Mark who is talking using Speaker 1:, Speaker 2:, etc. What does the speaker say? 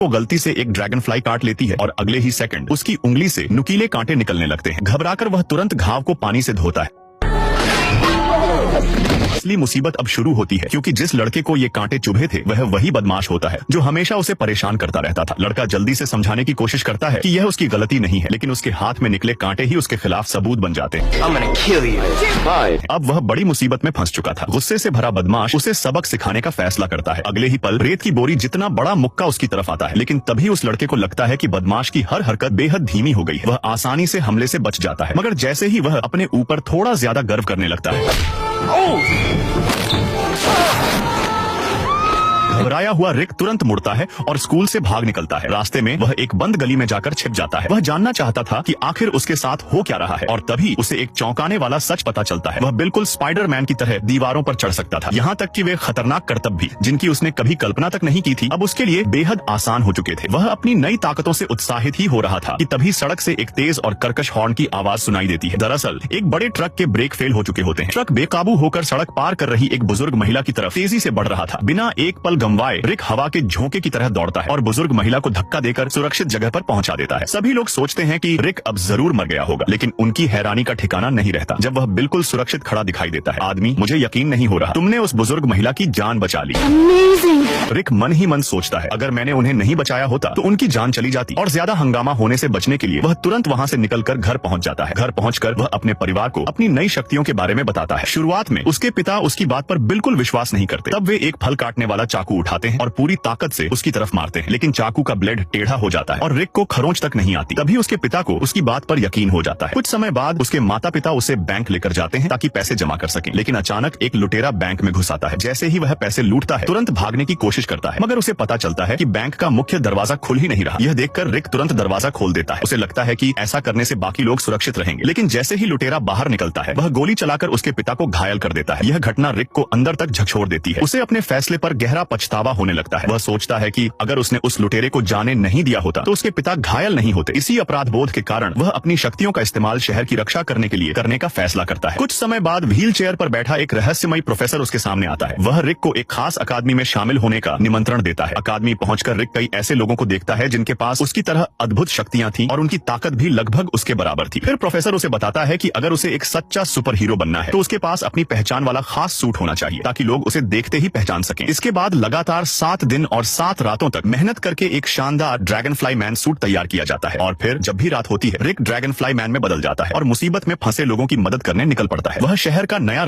Speaker 1: वो गलती से एक ड्रैगन फ्लाई काट लेती है और अगले ही सेकंड उसकी उंगली से नुकीले कांटे निकलने लगते हैं। घबराकर वह तुरंत घाव को पानी से धोता है। असली मुसीबत अब शुरू होती है, क्योंकि जिस लड़के को ये कांटे चुभे थे वह वही बदमाश होता है जो हमेशा उसे परेशान करता रहता था। लड़का जल्दी से समझाने की कोशिश करता है कि यह उसकी गलती नहीं है, लेकिन उसके हाथ में निकले कांटे ही उसके खिलाफ सबूत बन जाते हैं। अब वह बड़ी मुसीबत में फंस चुका था। गुस्से से भरा बदमाश उसे सबक सिखाने का फैसला करता है। अगले ही पल रेत की बोरी जितना बड़ा मुक्का उसकी तरफ आता है, लेकिन तभी उस लड़के को लगता है कि बदमाश की हर हरकत बेहद धीमी हो गई है। वह आसानी से हमले से बच जाता है, मगर जैसे ही वह अपने ऊपर थोड़ा ज्यादा गर्व करने लगता है, घबराया हुआ रिक तुरंत मुड़ता है और स्कूल से भाग निकलता है। रास्ते में वह एक बंद गली में जाकर छिप जाता है। वह जानना चाहता था कि आखिर उसके साथ हो क्या रहा है, और तभी उसे एक चौंकाने वाला सच पता चलता है। वह बिल्कुल स्पाइडरमैन की तरह दीवारों पर चढ़ सकता था। यहाँ तक कि वे खतरनाक करतब भी, जिनकी उसने कभी कल्पना तक नहीं की थी, अब उसके लिए बेहद आसान हो चुके थे। वह अपनी नई ताकतों से उत्साहित ही हो रहा था कि तभी सड़क से एक तेज और कर्कश हॉर्न की आवाज सुनाई देती है। दरअसल एक बड़े ट्रक के ब्रेक फेल हो चुके होते हैं। ट्रक बेकाबू होकर सड़क पार कर रही एक बुजुर्ग महिला की तरफ तेजी से बढ़ रहा था। बिना एक पल गंवाए रिक हवा के झोंके की तरह दौड़ता है और बुजुर्ग महिला को धक्का देकर सुरक्षित जगह पर पहुंचा देता है। सभी लोग सोचते हैं कि रिक अब जरूर मर गया होगा, लेकिन उनकी हैरानी का ठिकाना नहीं रहता जब वह बिल्कुल सुरक्षित खड़ा दिखाई देता है। आदमी, मुझे यकीन नहीं हो रहा, तुमने उस बुजुर्ग महिला की जान बचा ली। रिक मन ही मन सोचता है, अगर मैंने उन्हें नहीं बचाया होता तो उनकी जान चली जाती। और ज्यादा हंगामा होने से बचने के लिए वह तुरंत वहाँ से निकलकर घर पहुँच जाता है। घर पहुँचकर वह अपने परिवार को अपनी नई शक्तियों के बारे में बताता है। शुरुआत में उसके पिता उसकी बात पर बिल्कुल विश्वास नहीं करते। तब वे एक फल काटने वाला चाकू उठाते हैं और पूरी ताकत से उसकी तरफ मारते हैं, लेकिन चाकू का ब्लेड टेढ़ा हो जाता है और रिक को खरोंच तक नहीं आती। तभी उसके पिता को उसकी बात पर यकीन हो जाता है। कुछ समय बाद उसके माता पिता उसे बैंक लेकर जाते हैं ताकि पैसे जमा कर सकें, लेकिन अचानक एक लुटेरा बैंक में घुस आता है। जैसे ही वह पैसे लूटता है, तुरंत भागने की कोशिश करता है, मगर उसे पता चलता है कि बैंक का मुख्य दरवाजा खुल ही नहीं रहा। यह देखकर रिक तुरंत दरवाजा खोल देता है। उसे लगता है कि ऐसा करने से बाकी लोग सुरक्षित रहेंगे, लेकिन जैसे ही लुटेरा बाहर निकलता है, वह गोली चलाकर उसके पिता को घायल कर देता है। यह घटना रिक को अंदर तक झकझोर देती है। उसे अपने फैसले पर गहरा पछतावा होने लगता है। वह सोचता है कि अगर उसने उस लुटेरे को जाने नहीं दिया होता तो उसके पिता घायल नहीं होते। इसी अपराध बोध के कारण वह अपनी शक्तियों का इस्तेमाल शहर की रक्षा करने के लिए करने का फैसला करता है। कुछ समय बाद व्हील चेयर पर बैठा एक रहस्यमयी प्रोफेसर उसके सामने आता है। वह रिक को एक खास अकादमी में शामिल होने का निमंत्रण देता है। अकादमी पहुंचकर रिक कई ऐसे लोगों को देखता है जिनके पास उसकी तरह अद्भुत शक्तियां थीं और उनकी ताकत भी लगभग उसके बराबर थी। फिर प्रोफेसर उसे बताता है कि अगर उसे एक सच्चा सुपर हीरो बनना है तो उसके पास अपनी पहचान वाला खास सूट होना चाहिए, ताकि लोग उसे देखते ही पहचान सकें। इसके बाद लगातार 7 दिन और 7 रातों तक मेहनत करके एक शानदार ड्रैगन फ्लाई मैन सूट तैयार किया जाता है, और फिर जब भी रात होती है, रिक ड्रैगन फ्लाई मैन में बदल जाता है और मुसीबत में फंसे लोगों की मदद करने निकल पड़ता है। वह शहर का नया